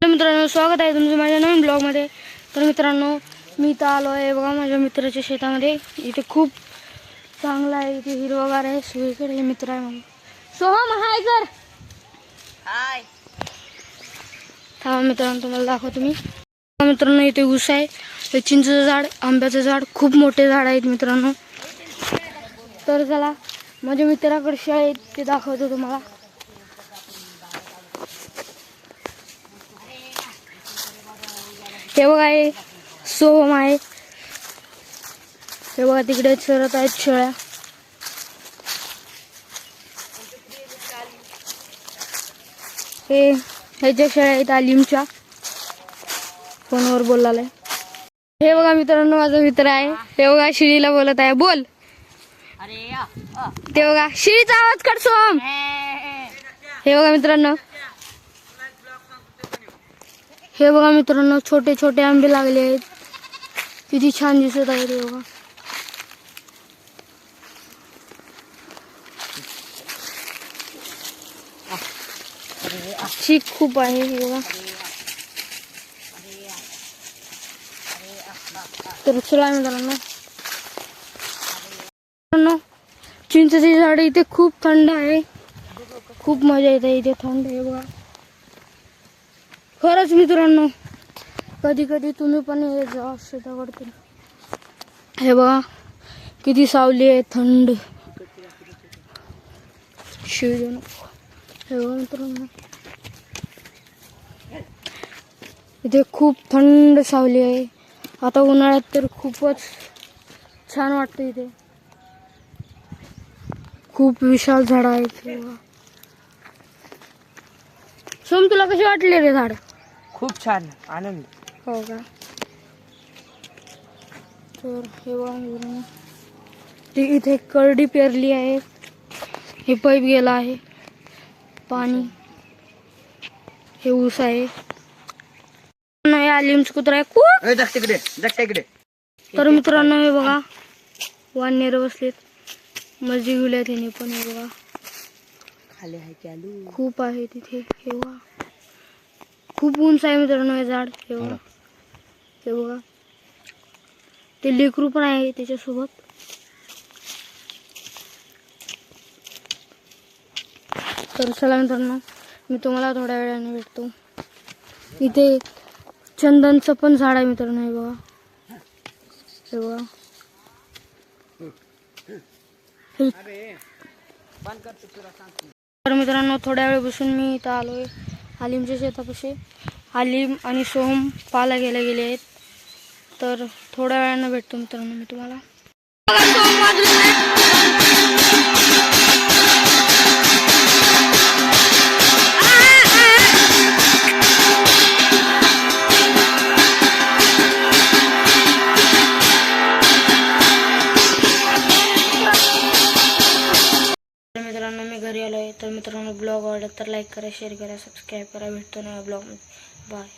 मित्रांनो, स्वागत आहे तुमचं माझ्या नवीन ब्लॉगमध्ये। तर मित्रांनो, मी इथं आलो आहे बघा माझ्या मित्राच्या शेतामध्ये। इथे खूप चांगला आहे, इथे हिरवगार आहे सगळीकडे। हे मित्र आहे मग सोहम, हाय कर, हाय। थांबा मित्रांनो, तुम्हाला दाखवतो मी। मित्रांनो, इथे ऊस आहे, हे चिंचेचं झाड, आंब्याचं झाड, खूप मोठे झाड आहेत मित्रांनो। तर चला माझ्या मित्राकडे शाळेत ते दाखवतो तुम्हाला। हे बघा, आहे सोहम आहे, हे बघा तिकडे चरत आहेत शेळ्या। ह्याच्या शेळ्या आहेत आलिमच्या, फोनवर बोलायला। हे बघा मित्रांनो, माझा मित्र आहे, हे बघा शिळीला बोलत आहे, बोल। ते बघा शिळीचा आवाज काढ सोहम। हे बघा मित्रांनो, हे बघा मित्रांनो, छोटे छोटे आंबे लागले आहेत, किती छान दिसत आहेत। हे बघा, चीक खूप आहे। हे बघा, तर चला मित्रांनो, चिंचेची झाड इथे खूप थंड आहे, खूप मजा येते इथे थंड। हे बघा, खरंच मित्रांनो, कधी कधी तुम्ही पण येत जा शेताकडे। हे बघा किती सावली आहे, थंड शिळ नको। हे बघा मित्रांनो, इथे खूप थंड सावली आहे। आता उन्हाळ्यात तर खूपच छान वाटतं इथे, खूप विशाल झाड आहेत। हे बघा सोम, तुला कशी वाटले रे झाड? खूप छान, आनंद। हो का? तर हे बघा, ती इथे करडी पेरली आहे, हे पाईप गेला आहे पाणी, हे ऊस आहे, नाही आलिमच कुत्रा आहे। तर मित्रांनो, हे बघा वानर बसलेत, मजी गुल्यात ह्याने पण। हे बघा खाली आहे की आलू खूप आहे तिथे। हे बघा खूप उंच आहे मित्रांनो हे झाड। हे बघा, हे बघा ते लेकरू पण आहे त्याच्यासोबत। तर चला मित्रांनो, मी तुम्हाला थोड्या वेळाने भेटतो। इथे चंदनचं पण झाड आहे मित्रांनो। हे बघा, हे बघा, तर मित्रांनो, थोड्या वेळ बसून मी इथं आलोय आलिमच्या शेतापाशी। आलिम आणि सोहम पाला गेले आहेत, तर थोड्या वेळानं भेटतो मित्रांनो मी तुम्हाला। मित्रांनो, मी घरी आलोय। तर मित्रांनो, ब्लॉग आवडला तर लाईक करा, शेअर करा, सबस्क्राईब करा। भेटतो नव्या ब्लॉग मध्ये, बाय।